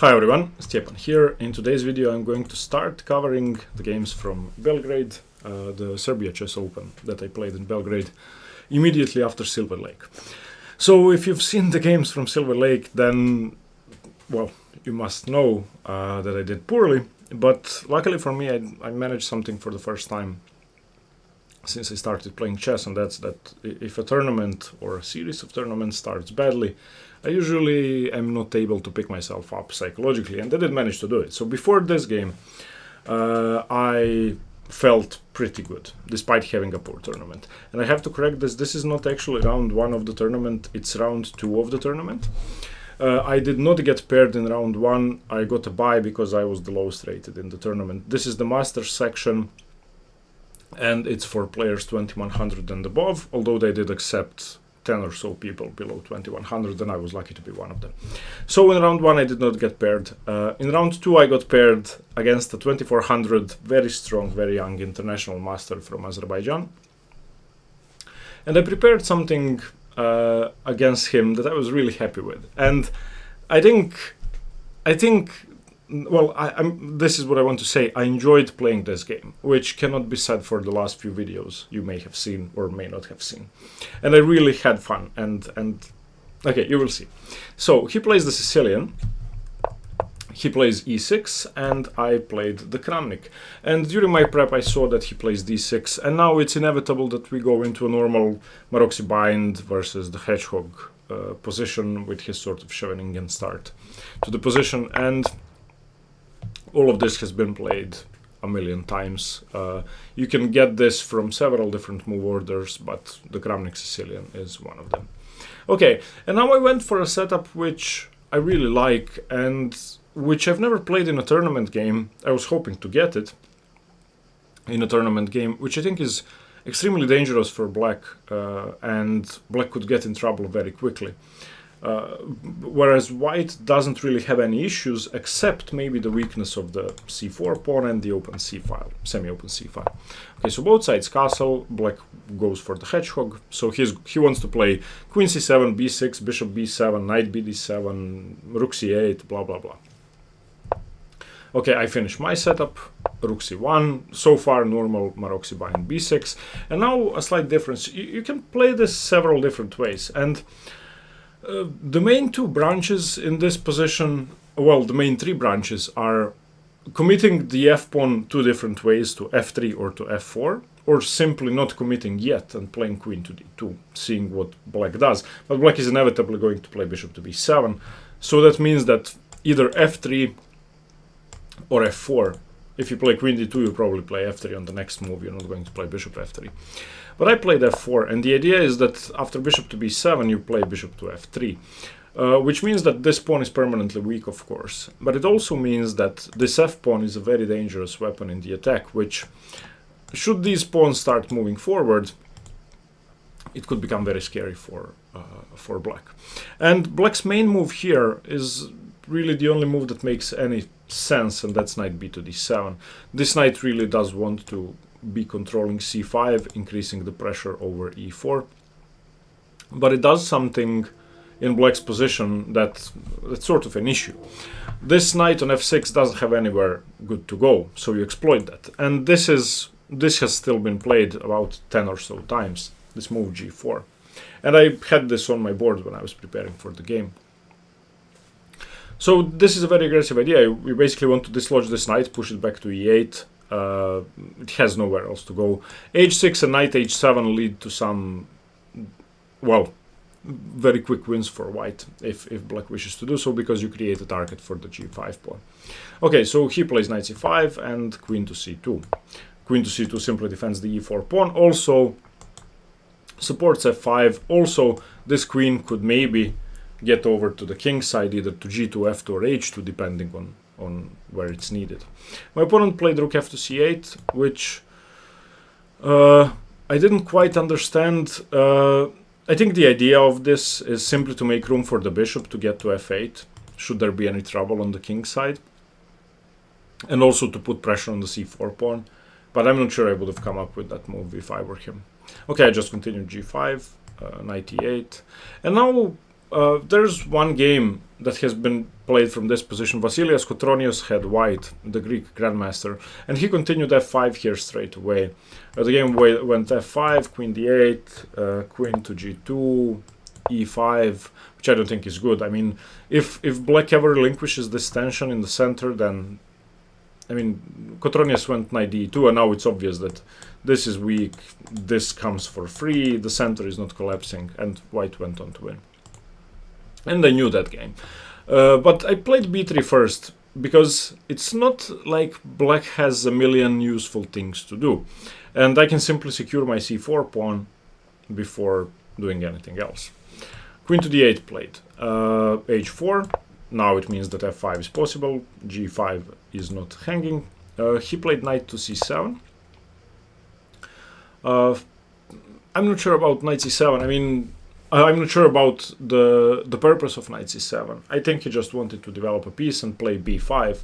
Hi everyone, Stjepan here. In today's video I'm going to start covering the games from Belgrade, the Serbia Chess Open that I played in Belgrade immediately after Silver Lake. So if you've seen the games from Silver Lake, then, well, you must know that I did poorly, but luckily for me I managed something for the first time since I started playing chess, and that's that if a tournament or a series of tournaments starts badly, I usually am not able to pick myself up psychologically, and I did manage to do it. So before this game, I felt pretty good, despite having a poor tournament. And I have to correct this is not actually round 1 of the tournament, it's round 2 of the tournament. I did not get paired in round 1, I got a bye because I was the lowest rated in the tournament. This is the Masters section, and it's for players 2100 and above, although they did accept 10 or so people below 2100, and I was lucky to be one of them. So in round 1 I did not get paired. In round 2 I got paired against a 2400, very strong, very young international master from Azerbaijan. And I prepared something against him that I was really happy with. And I think well, this is what I want to say. I enjoyed playing this game, which cannot be said for the last few videos you may have seen or may not have seen. And I really had fun, and okay, you will see. So he plays the Sicilian, he plays e6, and I played the Kramnik. And during my prep I saw that he plays d6, and now it's inevitable that we go into a normal Maroczy bind versus the Hedgehog position with his sort of Scheveningen start to the position, and all of this has been played a million times. You can get this from several different move orders, but the Kramnik Sicilian is one of them. Okay, and now I went for a setup which I really like and which I've never played in a tournament game. I was hoping to get it in a tournament game, which I think is extremely dangerous for black, and black could get in trouble very quickly. Whereas white doesn't really have any issues, except maybe the weakness of the c4 pawn and the open c file, semi-open c file. Okay, so both sides castle, black goes for the hedgehog, so he wants to play queen c7, b6, bishop b7, knight bd7, rook c8, blah blah blah. Okay, I finished my setup, rook c1, so far normal Maroczy bind b6, and now a slight difference. You can play this several different ways, and the main two branches in this position, well, the main 3 branches are committing the f-pawn 2 different ways, to f3 or to f4, or simply not committing yet and playing queen to d2, seeing what black does. But black is inevitably going to play bishop to b7, so that means that either f3 or f4. If you play queen d2, you probably play f3 on the next move, you're not going to play bishop f3. But I played f4, and the idea is that after bishop to b7, you play bishop to f3, which means that this pawn is permanently weak, of course. But it also means that this f-pawn is a very dangerous weapon in the attack, which, should these pawns start moving forward, it could become very scary for black. And black's main move here is really the only move that makes any sense, and that's knight b to d7. This knight really does want to be controlling c5, increasing the pressure over e4, but it does something in black's position that's sort of an issue. This knight on f6 doesn't have anywhere good to go, so you exploit that, and this has still been played about 10 or so times, this move g4, and I had this on my board when I was preparing for the game. So this is a very aggressive idea. We basically want to dislodge this knight, push it back to e8. It has nowhere else to go. h6 and knight h7 lead to some, well, very quick wins for white if black wishes to do so, because you create a target for the g5 pawn. Okay, so he plays knight c5 and queen to c2. Queen to c2 simply defends the e4 pawn, also supports f5. Also, this queen could maybe get over to the king side, either to g2, f2 or h2, depending on where it's needed. My opponent played rook f to c8, which I didn't quite understand. I think the idea of this is simply to make room for the bishop to get to f8, should there be any trouble on the king side, and also to put pressure on the c4 pawn, but I'm not sure I would have come up with that move if I were him. Okay, I just continued g5, knight e8, and now there's one game that has been played from this position. Vasilias Kotronios had white, the Greek grandmaster, and he continued f5 here straight away. The game went f5, queen d8, queen to g2, e5, which I don't think is good. I mean, if black ever relinquishes this tension in the center, then, I mean, Kotronios went knight d2, and now it's obvious that this is weak, this comes for free, the center is not collapsing, and white went on to win. And I knew that game. But I played b3 first, because it's not like black has a million useful things to do. And I can simply secure my c4 pawn before doing anything else. Queen to d8 played. h4. Now it means that f5 is possible. g5 is not hanging. He played knight to c7. I'm not sure about knight c7. I mean, I'm not sure about the purpose of knight c7. I think he just wanted to develop a piece and play b5.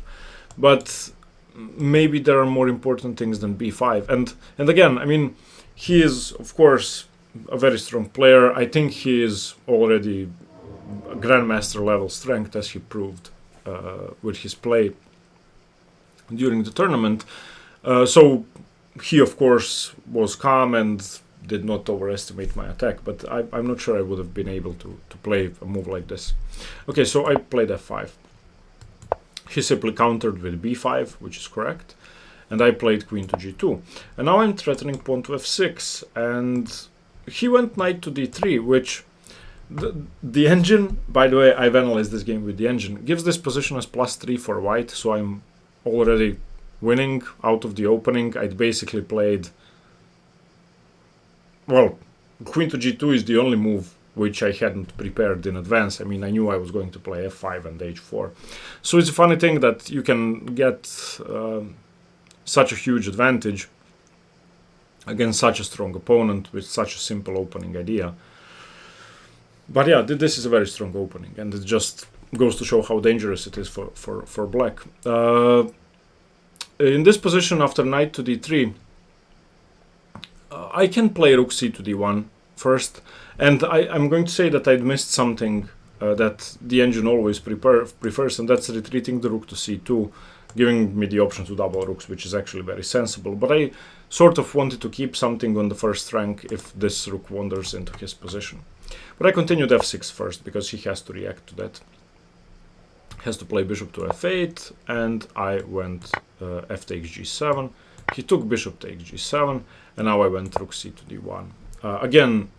But maybe there are more important things than b5. And again, I mean, he is, of course, a very strong player. I think he is already a grandmaster level strength, as he proved with his play during the tournament. So he, of course, was calm and did not overestimate my attack, but I'm not sure I would have been able to play a move like this. Okay, so I played f5. He simply countered with b5, which is correct, and I played queen to g2. And now I'm threatening pawn to f6, and he went knight to d3, which the engine, by the way, I've analyzed this game with the engine, gives this position as +3 for white, so I'm already winning out of the opening. I'd basically played, well, queen to g2 is the only move which I hadn't prepared in advance. I mean, I knew I was going to play f5 and h4. So it's a funny thing that you can get such a huge advantage against such a strong opponent with such a simple opening idea. But yeah, this is a very strong opening, and it just goes to show how dangerous it is for black. In this position, after knight to d3, I can play rook c to d1 first, and I'm going to say that I'd missed something that the engine always prefers, and that's retreating the rook to c2, giving me the option to double rooks, which is actually very sensible. But I sort of wanted to keep something on the first rank if this rook wanders into his position. But I continued f6 first, because he has to react to that. He has to play bishop to f8, and I went f takes g7. He took bishop takes g7, and now I went rook c to d1. Again,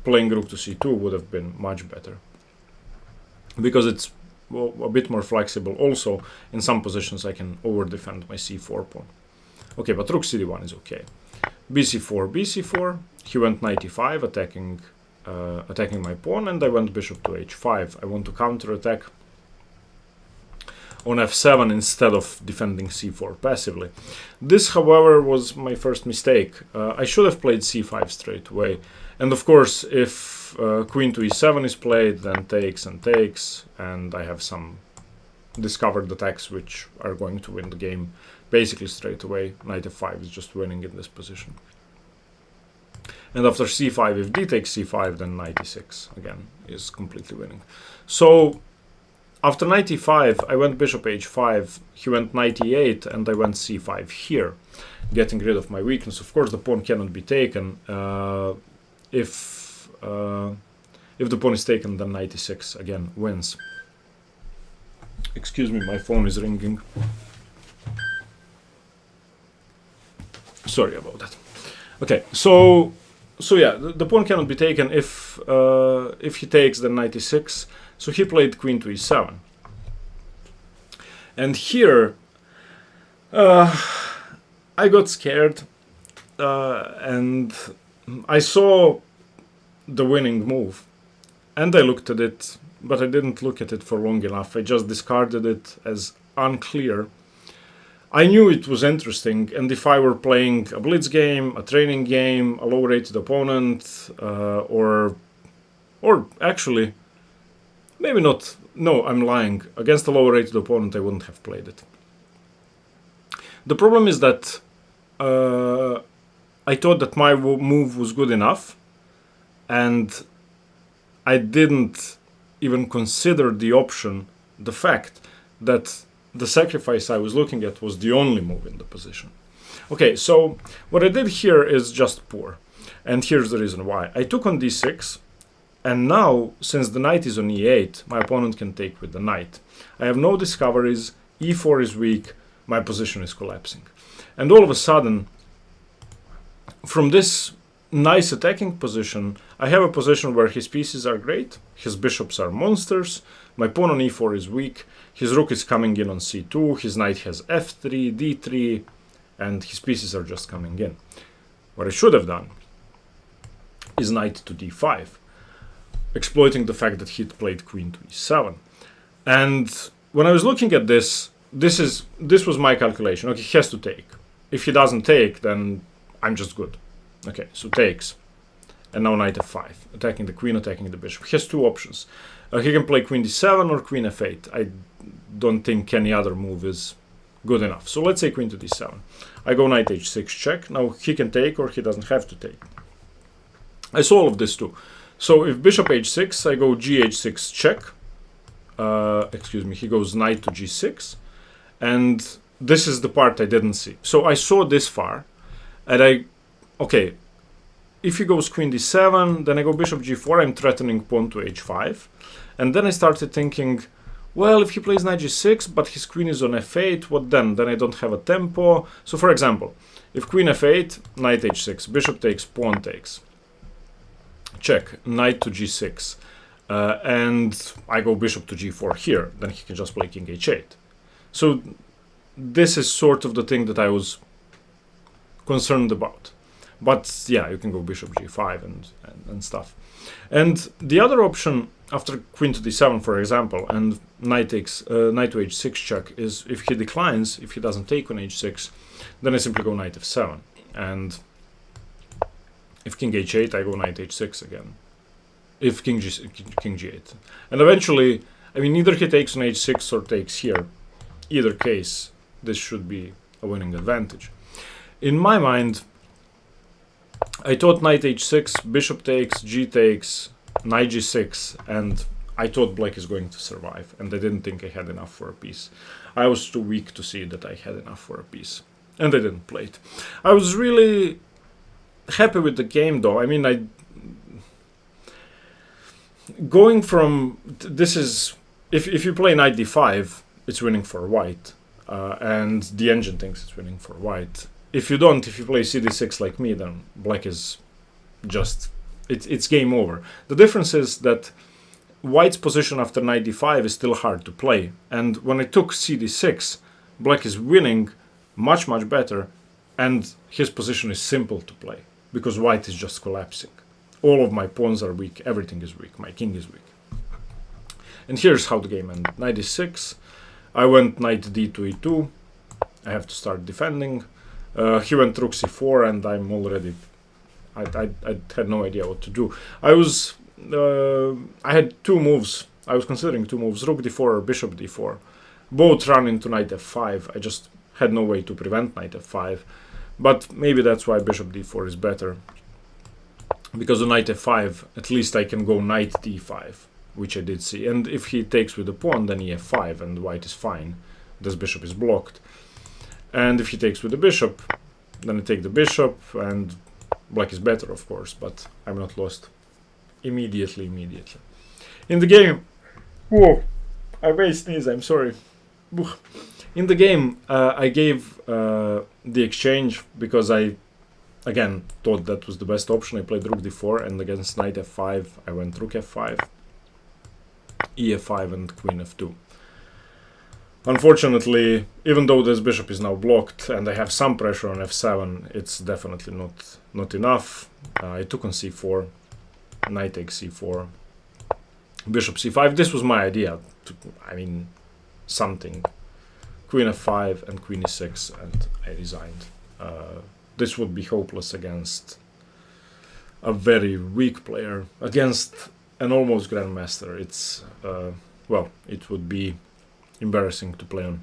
playing rook to c2 would have been much better, because it's a bit more flexible. Also, in some positions I can over-defend my c4 pawn. Okay, but rook cd1 is okay. bc4, bc4. He went knight e5, attacking my pawn, and I went bishop to h5. I want to counter-attack on f7 instead of defending c4 passively. This, however, was my first mistake. I should have played c5 straight away. And of course, if queen to e7 is played, then takes and takes, and I have some discovered attacks which are going to win the game basically straight away. Knight f5 is just winning in this position. And after c5, if d takes c5, then knight e6 again is completely winning. So after knight e5, I went bishop h5, he went knight e8, and I went c5 here, getting rid of my weakness. Of course, the pawn cannot be taken. If the pawn is taken, then knight e6 again wins. Excuse me, my phone is ringing. Sorry about that. Okay, so yeah, the pawn cannot be taken. If he takes, then knight e6. So he played queen to e7. And here, I got scared, and I saw the winning move, and I looked at it, but I didn't look at it for long enough. I just discarded it as unclear. I knew it was interesting, and if I were playing a blitz game, a training game, a low-rated opponent, or actually, maybe not. No, I'm lying. Against a low-rated opponent, I wouldn't have played it. The problem is that I thought that my move was good enough, and I didn't even consider the option the fact that the sacrifice I was looking at was the only move in the position. Okay, so what I did here is just poor. And here's the reason why. I took on d6, and now, since the knight is on e8, my opponent can take with the knight. I have no discoveries, e4 is weak, my position is collapsing. And all of a sudden, from this nice attacking position, I have a position where his pieces are great, his bishops are monsters, my pawn on e4 is weak, his rook is coming in on c2, his knight has f3, d3, and his pieces are just coming in. What I should have done is knight to d5, exploiting the fact that he'd played queen to e7. And when I was looking at this was my calculation. Okay, he has to take. If he doesn't take, then I'm just good. Okay, so takes. And now knight f5, attacking the queen, attacking the bishop. He has two options. He can play queen d7 or queen f8. I don't think any other move is good enough. So let's say queen to d7. I go knight h6 check. Now he can take or he doesn't have to take. I saw all of this too. So if bishop h6, I go gh6 check. Excuse me, he goes knight to g6. And this is the part I didn't see. So I saw this far. And okay, if he goes queen d7, then I go bishop g4, I'm threatening pawn to h5. And then I started thinking, well, if he plays knight g6, but his queen is on f8, what then? Then I don't have a tempo. So for example, if queen f8, knight h6, bishop takes, pawn takes. Check, knight to g6. And I go bishop to g4 here, then he can just play king h8. So this is sort of the thing that I was concerned about. But yeah, you can go bishop g5 and stuff. And the other option after queen to d7, for example, and knight to h6 check is if he declines, if he doesn't take on h6, then I simply go knight f7. And if king h8, I go knight h6 again. If king g8. And eventually, I mean, either he takes on h6 or takes here. Either case, this should be a winning advantage. In my mind, I thought knight h6, bishop takes, g takes, knight g6, and I thought black is going to survive, and I didn't think I had enough for a piece. I was too weak to see that I had enough for a piece, and I didn't play it. I was really happy with the game, though. I mean, going from this is if you play knight d5, it's winning for white, and the engine thinks it's winning for white. If you don't, if you play cd6 like me, then black is just it's game over. The difference is that white's position after knight d5 is still hard to play, and when I took cd6, black is winning much better, and his position is simple to play because white is just collapsing. All of my pawns are weak, everything is weak, my king is weak. And here's how the game ended. Knight e6, I went knight d to e2, I have to start defending. He went rook c4, and I'm already I had no idea what to do. I had two moves. I was considering two moves, rook d4 or bishop d4. Both run into knight f5. I just had no way to prevent knight f5. But maybe that's why bishop d4 is better. Because on knight f5, at least I can go knight d5, which I did see. And if he takes with the pawn, then e5, and white is fine. This bishop is blocked. And if he takes with the bishop, then I take the bishop, and black is better, of course, but I'm not lost immediately. In the game, whoa, I may sneeze, I'm sorry. In the game, I gave the exchange because I, again, thought that was the best option. I played rook d4, and against knight f5, I went rook f5, e5, and queen f2. Unfortunately, even though this bishop is now blocked and I have some pressure on f7, it's definitely not enough. I took on c4, knight takes c4, bishop c5. This was my idea. Something. Queen f5 and queen e6, and I resigned. This would be hopeless against a very weak player, against an almost grandmaster. It's, it would be embarrassing to play on.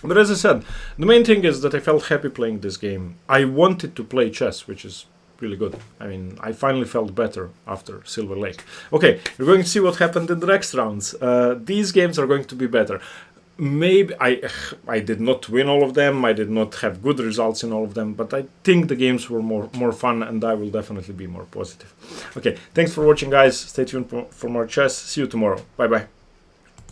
But as I said, the main thing is that I felt happy playing this game. I wanted to play chess, which is really good. I mean, I finally felt better after Silver Lake. Okay, we're going to see what happened in the next rounds. These games are going to be better. Maybe I did not win all of them. I did not have good results in all of them, but I think the games were more fun, and I will definitely be more positive. Okay, thanks for watching, guys. Stay tuned for more chess. See you tomorrow. Bye bye.